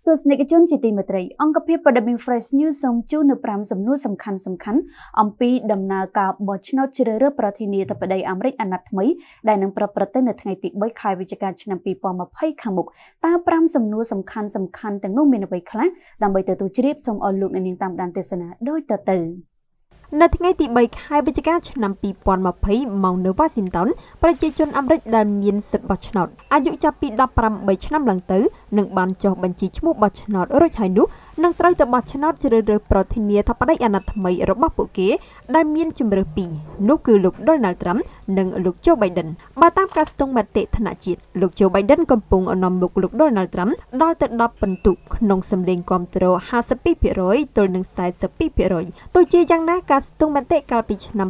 ទស្សនិកជនជាទីមេត្រីអង្គភាពព័ត៌មាន Fresh News សូមជូននៅ5សំណួរសំខាន់អំពីដំណើរការបោះឆ្នោតជ្រើសរើសប្រធានាធិបតីអាមេរិកអាណត្តិថ្មីដែលនឹងប្រព្រឹត្តទៅនៅថ្ងៃទី3ខែវិច្ឆិកាឆ្នាំ2020ខាងមុខតើ5សំណួរសំខាន់ទាំងនោះមានអ្វីខ្លះដើម្បីទទួលជ្រាបសូមអរលោកអ្នកនាងតាមដានទេសនាដូចតទៅនៅថ្ងៃទី3ខែវិច្ឆិកាឆ្នាំ2020មកនៅ Washington ប្រជាជនអាមេរិកដែលមានសិទ្ធិបោះឆ្នោតអាយុចាប់ពី18ឆ្នាំឡើងទៅនឹងបានចុះបញ្ជីឈ្មោះបោះឆ្នោតរួចហើយនោះនឹងត្រូវទៅបោះឆ្នោតជ្រើសរើសប្រធានាធិបតីអាណត្តិថ្មីរបស់ពួកគេដែលមានជម្រើសពីរនោះគឺលោក Donald Trump និងលោក Joe Biden បើតាមការស្ទង់មតិថ្នាក់ជាតិលោក Joe Biden កំពុងនាំមុខលោក Donald Trump ដល់ទៅ10ពិន្ទុក្នុងសម្លេងគាំទ្រ 52% ទល់នឹង 42% ទោះជាយ៉ាងណាការស្ទង់មតិកាលពីឆ្នាំ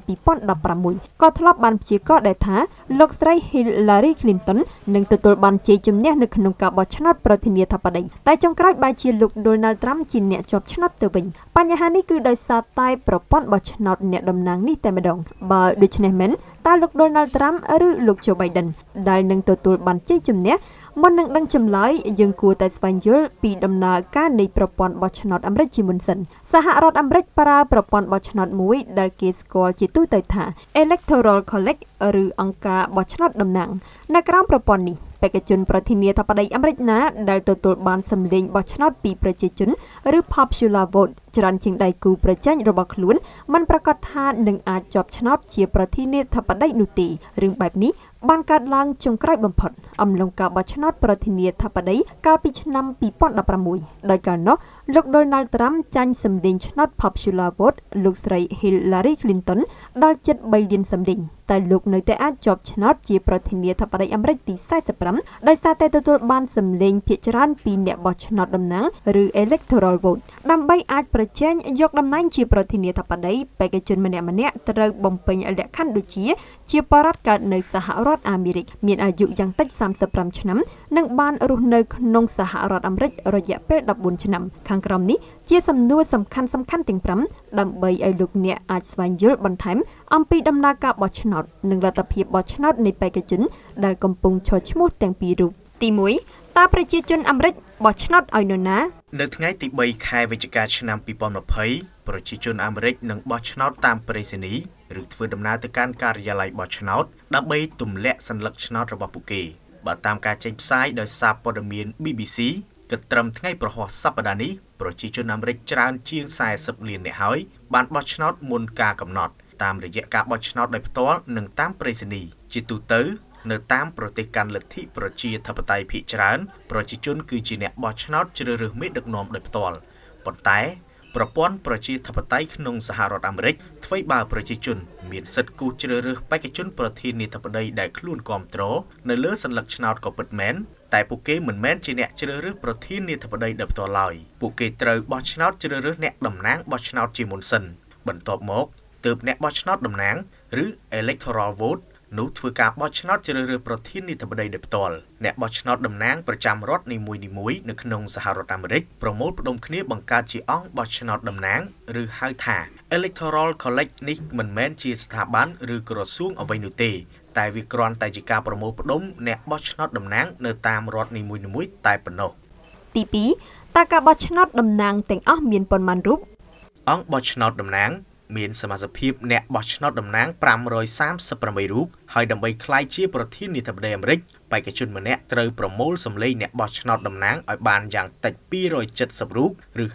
2016ក៏ធ្លាប់បានព្យាករណ៍ដែរថាលោកស្រី Hillary Clinton នឹងទទួលបានជ័យជំនះនៅក្នុងការបោះឆ្នោតប្រធានាធិបតីតែចុងក្រោយបែរជាលោក Donald Trump ជាអ្នកជាប់ឆ្នោតទៅវិញបញ្ហានេះគឺដោយសារតែប្រព័ន្ធបោះឆ្នោតអ្នកតំណាងនេះតែម្ដងបើដូច្នេះមែនតើលោក Donald Trump ឬលោក Joe Biden ដែលនឹងទទួលបានជ័យជំនះមុននឹងដឹងចម្លើយយើងគួរតែស្វែងយល់ពីដំណើរការនៃប្រព័ន្ធបោះឆ្នោតអាមេរិកជាមុនសិនសហរដ្ឋអាមេរិកប្រើប្រព័ន្ធបោះឆ្នោតមួយដែលគេស្គាល់ជាទូទៅថា Electoral College ឬអង្គការបោះឆ្នោតតំណាងនៅក្រោមប្រព័ន្ធនេះបេក្ខជនប្រធានាធិបតីអាមេរិកណាដែលទទួលបានសម្លេងបោះឆ្នោតពីប្រជាជនឬ Popular Vote ច្រើនជាងដៃគូប្រជែងរបស់ខ្លួនមិនប្រកាសថានឹងអាចជាប់ឆ្នោតជាប្រធានាធិបតីនោះទេរឿងបែបនេះបានកើតឡើងចុងក្រោយបំផុតអំឡុងការបោះឆ្នោតប្រធានាធិបតីកាលពីឆ្នាំ2016ដោយកាលនោះលោក Donald Trump ចាញ់សម្លេងឆ្នោត Popular Vote លោកស្រី Hillary Clinton ដល់ជិត3លានសម្លេងតែលោកនៅតែអាចជាប់ឆ្នោតជាប្រធានាធិបតីអាមេរិកទី45ដោយសារតែទទួលបានសម្លេងភាគច្រើនពីអ្នកបោះឆ្នោតតំណាងឬ Electoral Vote ដើម្បីអាចប្រជែងយកតំណែងជាប្រធានាធិបតីបេក្ខជនម្នាក់ត្រូវបំពេញលក្ខខណ្ឌដូចជាបរិវត្តកើតនៅសហរដ្ឋអាមេរិកមានអាយុយ៉ាងតិច35ឆ្នាំនិងបានរស់នៅក្នុងសហរដ្ឋអាមេរិករយៈពេល14ឆ្នាំខាងក្រោមនេះជាសំណួរសំខាន់ទាំង5ដើម្បីឲ្យលោកអ្នកអាចស្វែងយល់បន្ថែមអំពីដំណើរការបោះឆ្នោតនិងលទ្ធភាពបោះឆ្នោតនៃបេក្ខជនដែលកំពុងឈរឈ្មោះទាំងពីររូបទី1តើប្រជាជនអាមេរិកបោះឆ្នោតឲ្យនរណានៅថ្ងៃទី3ខែវិច្ឆិកាឆ្នាំ2020ប្រជាជនអាមេរិកនឹងបោះឆ្នោតតាមប្រេសនីឬធ្វើដំណើរទៅកាន់ការិយាល័យបោះឆ្នោតដើម្បីទម្លាក់សัญลักษณ์ឆ្នោតរបស់ពួកគេបើតាមការចេញផ្សាយដោយសារព័ត៌មាន BBC គិតត្រឹមថ្ងៃប្រហ័សសប្តាហ៍នេះប្រជាជនអាមេរិកច្រើនជាង40លាននាក់ហើយបានបោះឆ្នោតមុនការកំណត់តាមរយៈការបោះឆ្នោតដោយផ្ទាល់និងតាមប្រេសនីជាទូទៅនៅតាមប្រទេសកាន់លទ្ធិប្រជាធិបតេយ្យភាគច្រើនប្រជាជនគឺជាអ្នកបោះឆ្នោតជ្រើសរើសមេដឹកនាំដោយផ្ទាល់ប៉ុន្តែប្រព័ន្ធប្រជាធិបតេយ្យក្នុងសហរដ្ឋអាមេរិកអ្វីបើប្រជាជនមានសិទ្ធិគូសជ្រើសរើសបេក្ខជនប្រធានាធិបតីដែលខ្លួនគាំទ្រនៅលើសัญลักษณ์ឆ្នោតក៏ពិតមែនតែពួកគេមិនមែនជាអ្នកជ្រើសរើសប្រធានាធិបតីដោយផ្ទាល់ឡើយពួកគេត្រូវបោះឆ្នោតជ្រើសរើសអ្នកតំណាងបោះឆ្នោតជាមុនសិនបន្ទាប់មកទើបអ្នកបោះឆ្នោតតំណាងឬ Electoral Vote នោះធ្វើការបោះឆ្នោតជ្រើសរើសប្រធានាធិបតីដោយផ្ទាល់អ្នកបោះឆ្នោតតំណាងប្រចាំរដ្ឋនីមួយៗនៅក្នុងសហរដ្ឋអាមេរិកប្រមូលផ្ដុំគ្នាបង្កើតជាអង្គបោះឆ្នោតតំណាងឬហៅថា Electoral College នេះមិនមែនជាស្ថាប័នឬក្រសួងអ្វីនោះទេតែវាគ្រាន់តែជាការប្រមូលផ្ដុំអ្នកបោះឆ្នោតតំណាងនៅតាមរដ្ឋនីមួយៗតែប៉ុណ្ណោះទី2តើការបោះឆ្នោតតំណាងទាំងអស់មានប៉ុន្មានរូបអង្គបោះឆ្នោតតំណាងមានសមាជិកអ្នកបោះឆ្នោតតំណាង538រូបហើយដើម្បីក្លាយជាប្រធានាធិបតីអាមេរិកបេក្ខជនម្នាក់ត្រូវប្រមូលសម្លេងអ្នកបោះឆ្នោតតំណាងឲ្យបានយ៉ាងតិច270រូបឬ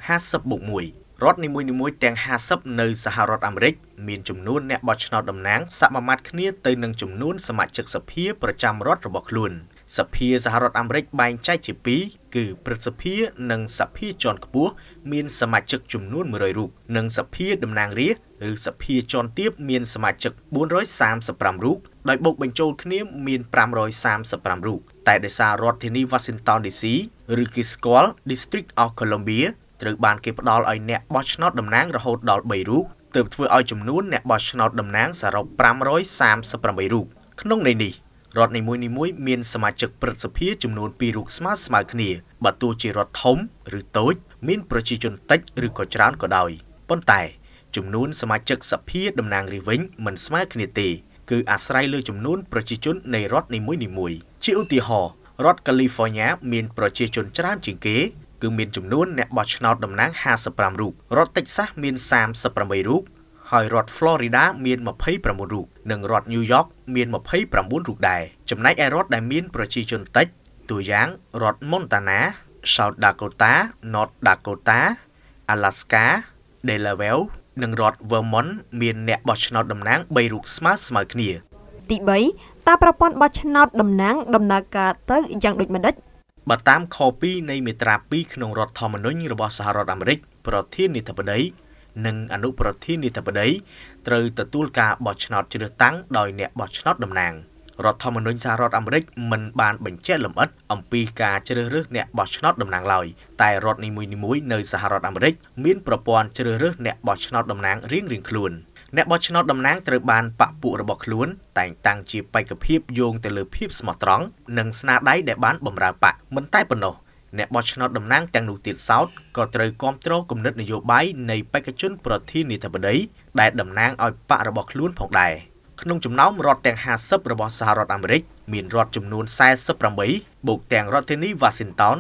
50/1រដ្ឋនីមួយៗទាំង50នៅសហរដ្ឋអាមេរិកមានចំនួនអ្នកបោះឆ្នោតតំណាងសមាមាត្រគ្នាទៅនឹងចំនួនសមាជិកសភាប្រចាំរដ្ឋរបស់ខ្លួនសភាសហរដ្ឋអាមេរិកបែងចែកជា2គឺព្រឹទ្ធសភានិងសភាជាន់ខ្ពស់មានសមាជិកចំនួន100រូបនិងសភាតំណាងរាស្ត្រឬសភាជាន់ទាបមានសមាជិក435រូបដោយបូកបញ្ចូលគ្នាមាន535រូបតែដោយសាររដ្ឋធានី Washington DC ឬគេស្គាល់ District of Columbia ត្រូវបានគេផ្ដល់ឲ្យអ្នកបោះឆ្នោតតំណាងរហូតដល់3រូបទើបធ្វើឲ្យចំនួនអ្នកបោះឆ្នោតតំណាងសរុប538រូបក្នុងន័យនេះរដ្ឋនីមួយៗមានសមាជិកព្រឹទ្ធសភាចំនួន2រូបស្មើគ្នាបើទោះជារដ្ឋធំឬតូចមានប្រជាជនតិចឬក៏ច្រើនក៏ដោយប៉ុន្តែចំនួនសមាជិកសភាតំណាងរាស្ត្រវិញមិនស្មើគ្នាទេគឺអាស្រ័យលើចំនួនប្រជាជននៃរដ្ឋនីមួយៗជាឧទាហរណ៍រដ្ឋ California មានប្រជាជនច្រើនជាងគេ គឺមានចំនួនអ្នកបោះឆ្នោតតំណាង55រូបរដ្ឋ Texas មាន38រូបហើយរដ្ឋ Florida មាន29រូបនិងរដ្ឋ New York មាន29រូបដែរចំណែកឯរដ្ឋដែលមានប្រជាជនតិចតួយ៉ាងរដ្ឋ Montana South Dakota North Dakota Alaska Delaware និងរដ្ឋ Vermont មានអ្នកបោះឆ្នោតតំណាង3រូបស្មើគ្នាទី3តើប្រព័ន្ធបោះឆ្នោតតំណាងដំណើរការទៅយ៉ាងដូចម្តេចបើតាមខ2នៃមាត្រា2ក្នុងរដ្ឋធម្មនុញ្ញរបស់សហរដ្ឋអាមេរិកប្រធានាធិបតីនិងអនុប្រធានាធិបតីត្រូវទទួលការបោះឆ្នោតជ្រើសតាំងដោយអ្នកបោះឆ្នោតតំណាងរដ្ឋធម្មនុញ្ញសហរដ្ឋអាមេរិកមិនបានបញ្ជាក់លម្អិតអំពីការជ្រើសរើសអ្នកបោះឆ្នោតតំណាងឡើយតែរដ្ឋនីមួយៗនៅសហរដ្ឋអាមេរិកមានប្រព័ន្ធជ្រើសរើសអ្នកបោះឆ្នោតតំណាងរៀងៗខ្លួនអ្នកបោះឆ្នោតតំណាងត្រូវបានបកពួករបស់ខ្លួនតែងតាំងជាបេក្ខភាពយោងទៅលើភាពស្មោះត្រង់និងស្នាដៃដែលបានបម្រើបកមិនតែប៉ុណ្ណោះអ្នកបោះឆ្នោតតំណាងទាំងនោះទៀតសោតក៏ត្រូវគាំទ្រគំនិតនយោបាយនៃបេក្ខជនប្រធានាធិបតីដែលតំណាងឲ្យបករបស់ខ្លួនផងដែរក្នុងចំណោមរដ្ឋទាំង50របស់សហរដ្ឋអាមេរិកមានរដ្ឋចំនួន48បូកទាំងរដ្ឋធានី Washington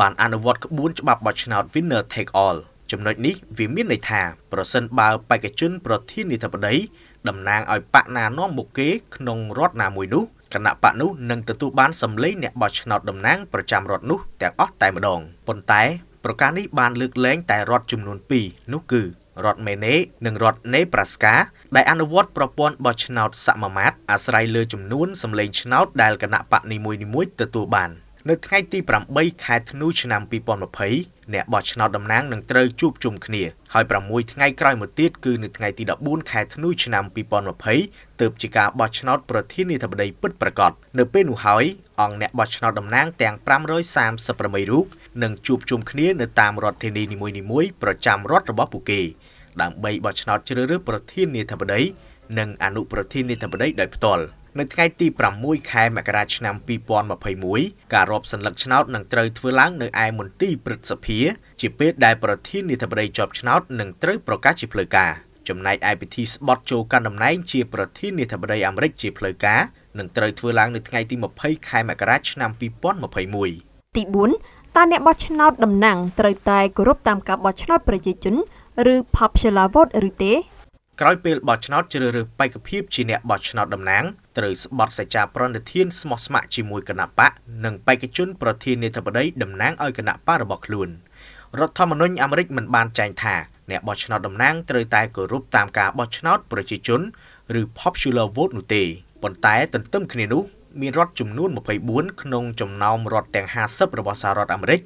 បានអនុវត្តក្បួនច្បាប់បោះឆ្នោត Winner Take All ចំណុចនេះវាមានន័យថាប្រសិនបើបេក្ខជនប្រធានាធិបតីតំណាងឲ្យបកណានាំមុខគេក្នុងរដ្ឋណាមួយនោះគណៈបកនោះនឹងទទួលបានសម្លេងអ្នកបោះឆ្នោតតំណាងប្រចាំរដ្ឋនោះទាំងអស់តែម្ដងប៉ុន្តែប្រការនេះបានលើកលែងតែរដ្ឋចំនួន2នោះគឺរដ្ឋ Maine និងរដ្ឋ Nebraska ដែលអនុវត្តប្រព័ន្ធបោះឆ្នោតសមមាត្រអាស្រ័យលើចំនួនសម្លេងឆ្នោតដែលគណៈបកនីមួយៗទទួលបាននៅថ្ងៃទី8ខែធ្នូឆ្នាំ2020អ្នកបោះឆ្នោតតំណាងនឹងត្រូវជួបជុំគ្នាហើយ6ថ្ងៃក្រោយមកទៀតគឺនៅថ្ងៃទី14ខែធ្នូឆ្នាំ2020ទើបជាការបោះឆ្នោតប្រធានាធិបតីពិតប្រាកដនៅពេលនោះហើយអង្គអ្នកបោះឆ្នោតតំណាងទាំង538រូបនឹងជួបជុំគ្នានៅតាមរដ្ឋធានីនីមួយៗប្រចាំរដ្ឋរបស់ពួកគេដើម្បីបោះឆ្នោតជ្រើសរើសប្រធានាធិបតីនិងអនុប្រធានាធិបតីដោយផ្ទាល់នៅថ្ងៃទី6ខែមករាឆ្នាំ2021ការរាប់សន្លឹកឆ្នោតនឹងត្រូវធ្វើឡើងនៅឯមន្ទីរព្រឹទ្ធសភាជាពេលដែលប្រធានាធិបតីជាប់ឆ្នោតនឹងត្រូវប្រកាសជាផ្លូវការចំណែកឯពិធីស្បត់ចូលកាន់តំណែងជាប្រធានាធិបតីអាមេរិកជាផ្លូវការនឹងត្រូវធ្វើឡើងនៅថ្ងៃទី20ខែមករាឆ្នាំ2021ទី4តើអ្នកបោះឆ្នោតតំណាងត្រូវតែគោរពតាមការបោះឆ្នោតប្រជាជនឬ popular vote ឬទេក្រោយពេលបោះឆ្នោតជ្រើសរើសបេក្ខភាពជាអ្នកបោះឆ្នោតតំណាងត្រូវស្បត់សច្ចាប្រណិធានស្មោះស្ម័គ្រជាមួយគណៈបកនិងបេក្ខជនប្រធានាធិបតីតំណាងឲ្យគណៈបករបស់ខ្លួនរដ្ឋធម្មនុញ្ញអាមេរិកមិនបានចែងថាអ្នកបោះឆ្នោតតំណាងត្រូវតែគោរពតាមការបោះឆ្នោតប្រជាជនឬ popular vote នោះទេប៉ុន្តែទន្ទឹមគ្នានោះមានរដ្ឋចំនួន24ក្នុងចំណោមរដ្ឋទាំង50របស់សហរដ្ឋអាមេរិក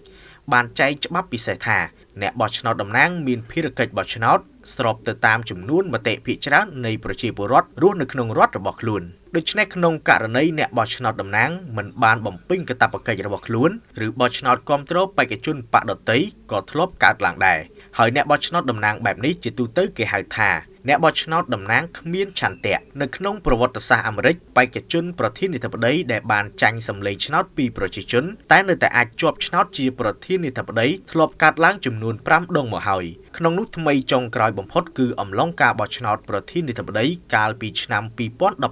បានចែងច្បាប់ពិសេសថាអ្នកបោះឆ្នោតតំណាងមានភារកិច្ចបោះឆ្នោតស្របទៅតាមចំនួនមតិភាគច្រើននៃប្រជាពលរដ្ឋរស់នៅក្នុងរដ្ឋរបស់ខ្លួនដូច្នេះក្នុងករណីអ្នកបោះឆ្នោតតំណាងមិនបានបំពេញកាតព្វកិច្ចរបស់ខ្លួនឬបោះឆ្នោតគ្រប់គ្រងបេក្ខជនបកដតីក៏ធ្លាប់កើតឡើងដែរហើយអ្នកបោះឆ្នោតតំណាងបែបនេះជាទូទៅគេហៅថាអ្នកបោះឆ្នោតតំណាងគ្មានឆន្ទៈនៅក្នុងប្រវត្តិសាស្ត្រអាមេរិកបេក្ខជនប្រធានាធិបតីដែលបានចាញ់សម្លេងឆ្នោតពីប្រជាជនតែនៅតែអាចជាប់ឆ្នោតជាប្រធានាធិបតីធ្លាប់កើតឡើងចំនួន5ដងមកហើយក្នុងនោះថ្មីចុងក្រោយបំផុតគឺអំឡុងការបោះឆ្នោតប្រធានាធិបតីកាលពីឆ្នាំ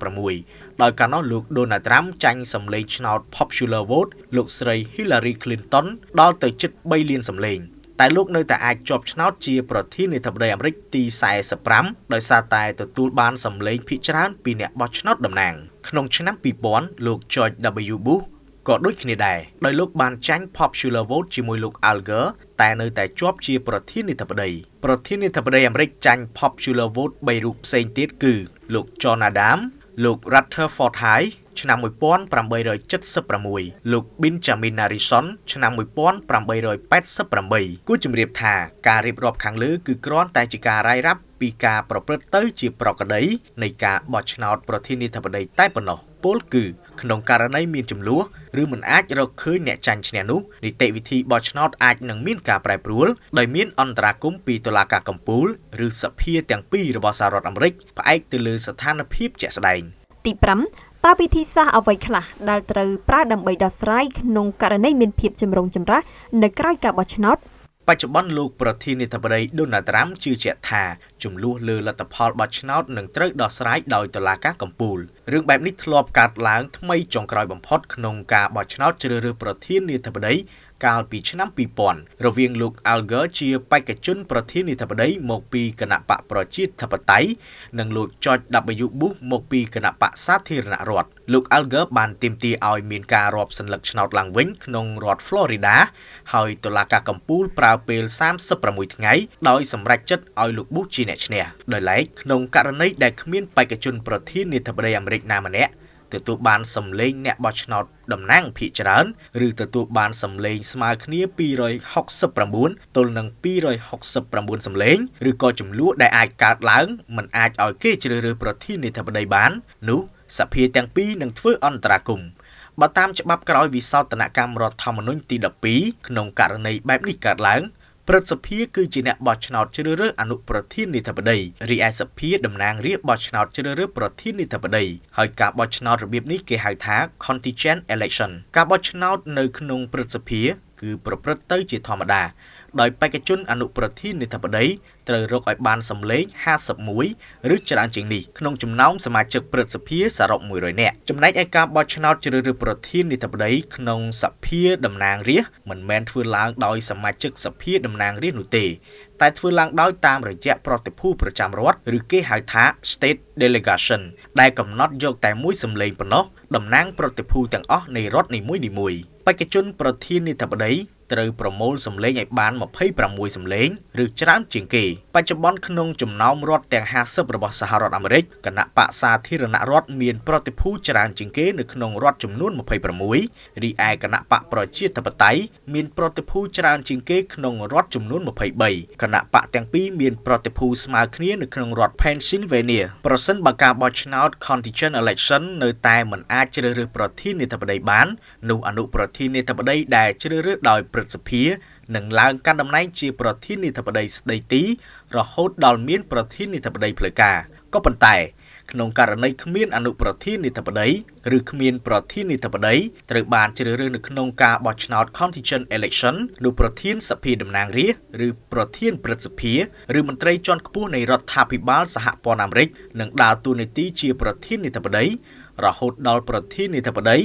2016ដោយកាលនោះលោក Donald Trump ចាញ់សម្លេងឆ្នោត Popular Vote លោកស្រី Hillary Clinton ដល់ទៅជិត3លានសម្លេងតែលោកនៅតែអាចជាប់ឆ្នោតជាប្រធានាធិបតីអាមេរិកទី45ដោយសារតែទទួលបានសម្លេងភាគច្រើនពីអ្នកបោះឆ្នោតតំណាងក្នុងឆ្នាំ2000លោក George W. Bush ក៏ដូចគ្នាដែរដោយលោកបានចាញ់ Popular Vote ជាមួយលោក Al Gore តែនៅតែជាប់ជាប្រធានាធិបតីអាមេរិកចាញ់ Popular Vote 3រូបផ្សេងទៀតគឺលោក John Adams លោក Rutherford Hayes ឆ្នាំ1876លោក Benjamin Harrison ឆ្នាំ1888គួរជម្រាបថាការរៀបរាប់ខាងលើគឺគ្រាន់តែជាការរាយរាប់ពីការប្រព្រឹត្តទៅជាប្រក្រតីនៃការបោះឆ្នោតប្រធានាធិបតីតែប៉ុណ្ណោះពលគឺក្នុងករណីមានចំនួនឬមិនអាចរកឃើញអ្នកចាញ់ឈ្នះនោះនីតិវិធីបោះឆ្នោតអាចនឹងមានការប្រែប្រួលដោយមានអន្តរាគមន៍ពីតុលាការកំពូលឬសភាទាំងពីររបស់សហរដ្ឋអាមេរិកផ្អែកទៅលើស្ថានភាពជាក់ស្ដែងទី5តើវិធីសាស្ត្រអ្វីខ្លះដែលត្រូវប្រើដើម្បីដោះស្រាយក្នុងករណីមានភាពចម្រូងចម្រាសនៅក្រៅការបោះឆ្នោតបច្ចុប្បន្នលោកប្រធានាធិបតី Donald Trump ជឿជាក់ថាចំនួនលើលទ្ធផលបោះឆ្នោតនឹងត្រូវដោះស្រាយដោយតុលាការកំពូលរឿងបែបនេះធ្លាប់កើតឡើងថ្មីចុងក្រោយបំផុតក្នុងការបោះឆ្នោតជ្រើសរើសប្រធានាធិបតី កាលពីឆ្នាំ2000រវាងលោក Al Gore ជាបេក្ខជនប្រធានាធិបតីមកពីគណៈបកប្រជាធិបតេយ្យនិងលោក George W Bush មកពីគណៈបកសាធារណរដ្ឋលោក Al Gore បានទាមទារឲ្យមានការរាប់សន្លឹកឆ្នោតឡើងវិញក្នុងរដ្ឋ Florida ហើយតុលាការកំពូលប្រើពេល36ថ្ងៃដោយសម្រេចចិត្តឲ្យលោក Bush ជាអ្នកឈ្នះដោយឡែកក្នុងករណីដែលគ្មានបេក្ខជនប្រធានាធិបតីអាមេរិកណាម្នាក់ទទួលបានសម្លេងអ្នកបោះឆ្នោតតំណាងភាគច្រើនឬទទួលបានសម្លេងស្មើគ្នា269ទល់នឹង269សម្លេងឬក៏ចំនួនដែលអាចកើតឡើងមិនអាចឲ្យគេជ្រើសរើសប្រធានាធិបតីបាននោះសភាទាំងពីរនឹងធ្វើអន្តរាគមន៍បើតាមច្បាប់ក្រោយវិសោធនកម្មរដ្ឋធម្មនុញ្ញទី12ក្នុងករណីបែបនេះកើតឡើងព្រឹទ្ធសភាគឺជាអ្នកបោះឆ្នោតជ្រើសរើសអនុប្រធានាធិបតីរីឯសភាតំណាងរាស្ត្របោះឆ្នោតជ្រើសរើសប្រធានាធិបតីហើយការបោះឆ្នោតរបៀបនេះគេហៅថា contingent election ការបោះឆ្នោតនៅក្នុងព្រឹទ្ធសភាគឺប្រព្រឹត្តទៅជាធម្មតាដោយបេក្ខជនអនុប្រធានាធិបតីត្រូវរកឲ្យបានសម្លេង51ឬច្រើនជាងនេះក្នុងចំណោមសមាជិកព្រឹទ្ធសភាសរុប100នាក់ចំណែកឯការបោះឆ្នោតជ្រើសរើសប្រធានាធិបតីក្នុងសភាតំណាងរាស្ត្រមិនមែនធ្វើឡើងដោយសមាជិកសភាតំណាងរាស្ត្រនោះទេតែធ្វើឡើងដោយតាមរយៈប្រតិភូប្រចាំរដ្ឋឬគេហៅថា state delegation ដែលកំណត់យកតែមួយសម្លេងប៉ុណ្ណោះតំណាងប្រតិភូទាំងអស់នៃរដ្ឋនីមួយៗបេក្ខជនប្រធានាធិបតីត្រូវប្រមូលសម្លេងឲ្យបាន26សម្លេងឬច្រើនជាងគេបច្ចុប្បន្នក្នុងចំណោមរដ្ឋទាំង50របស់សហរដ្ឋអាមេរិកគណៈបកសាធារណរដ្ឋមានប្រតិភូច្រើនជាងគេនៅក្នុងរដ្ឋចំនួន26រីឯគណៈបកប្រជាធិបតេយ្យមានប្រតិភូច្រើនជាងគេក្នុងរដ្ឋចំនួន23គណៈបកទាំងពីរមានប្រតិភូស្មើគ្នានៅក្នុងរដ្ឋ Pennsylvania ប្រសិនបើការបោះឆ្នោត contingent election នៅតែមិនអាចជ្រើសរើសប្រធានាធិបតីបាននោះអនុប្រធានាធិបតីដែលជ្រើសរើសដោយព្រឹទ្ធសភានឹងឡើងកាន់តំណែងជាប្រធានាធិបតីស្ដីទីរហូតដល់មានប្រធានាធិបតីផ្លូវការក៏ប៉ុន្តែក្នុងករណីគ្មានអនុប្រធានាធិបតីឬគ្មានប្រធានាធិបតីត្រូវបានជ្រើសរើសនៅក្នុងការបោះឆ្នោត contingent election នោះប្រធានសភាតំណាងរាស្ត្រឬប្រធានព្រឹទ្ធសភាឬមន្ត្រីជាន់ខ្ពស់នៃរដ្ឋាភិបាលសហព័ន្ធអាមេរិកនឹងដើរតួនាទីជាប្រធានាធិបតីរហូតដល់ប្រធានាធិបតី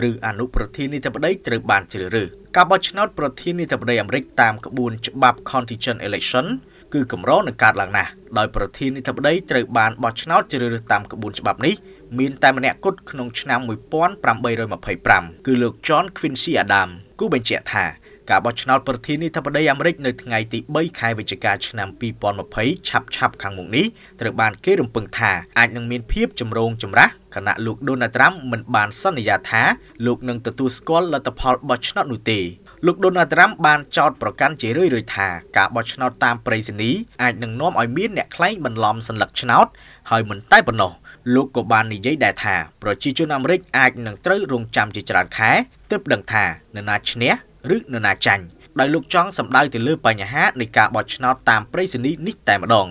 ឬអនុប្រធានាធិបតីត្រូវបានជ្រើសរើសការបោះឆ្នោតប្រធានាធិបតីអាមេរិកតាមក្បួនច្បាប់ contingent election គឺកម្រនឹងកើតឡើងណាស់ដោយប្រធានាធិបតីត្រូវបានបោះឆ្នោតជ្រើសរើសតាមក្បួនច្បាប់នេះមានតែម្នាក់គត់ក្នុងឆ្នាំ1825គឺលោក John Quincy Adams គូបញ្ជាក់ថាការបោះឆ្នោតប្រធានាធិបតីអាមេរិកនៅថ្ងៃទី3ខែវិច្ឆិកាឆ្នាំ2020ឆាប់ខាងមុខនេះត្រូវបានគេរំពឹងថាអាចនឹងមានភាពចម្រូងចម្រាសខណៈលោក Donald Trump មិនបានសន្យាថាលោកនឹងទទួលស្គាល់លទ្ធផលបោះឆ្នោតនោះទេលោក Donald Trump បានចោទប្រកាន់ជារឿយៗថាការបោះឆ្នោតតាមប្រៃសណីអាចនឹងនាំឲ្យមានអ្នកក្លែងបន្លំសន្លឹកឆ្នោតហើយមិនតែប៉ុណ្ណោះលោកក៏បាននិយាយដែរថាប្រជាជនអាមេរិកអាចនឹងត្រូវរងចាំជាច្រើនខែទើបដឹងថានរណាឈ្នះឬនរណាចាញ់ដោយលោកចង់សម្ដៅទៅលើបញ្ហានៃការបោះឆ្នោតតាមប្រៃសណីនេះតែម្ដង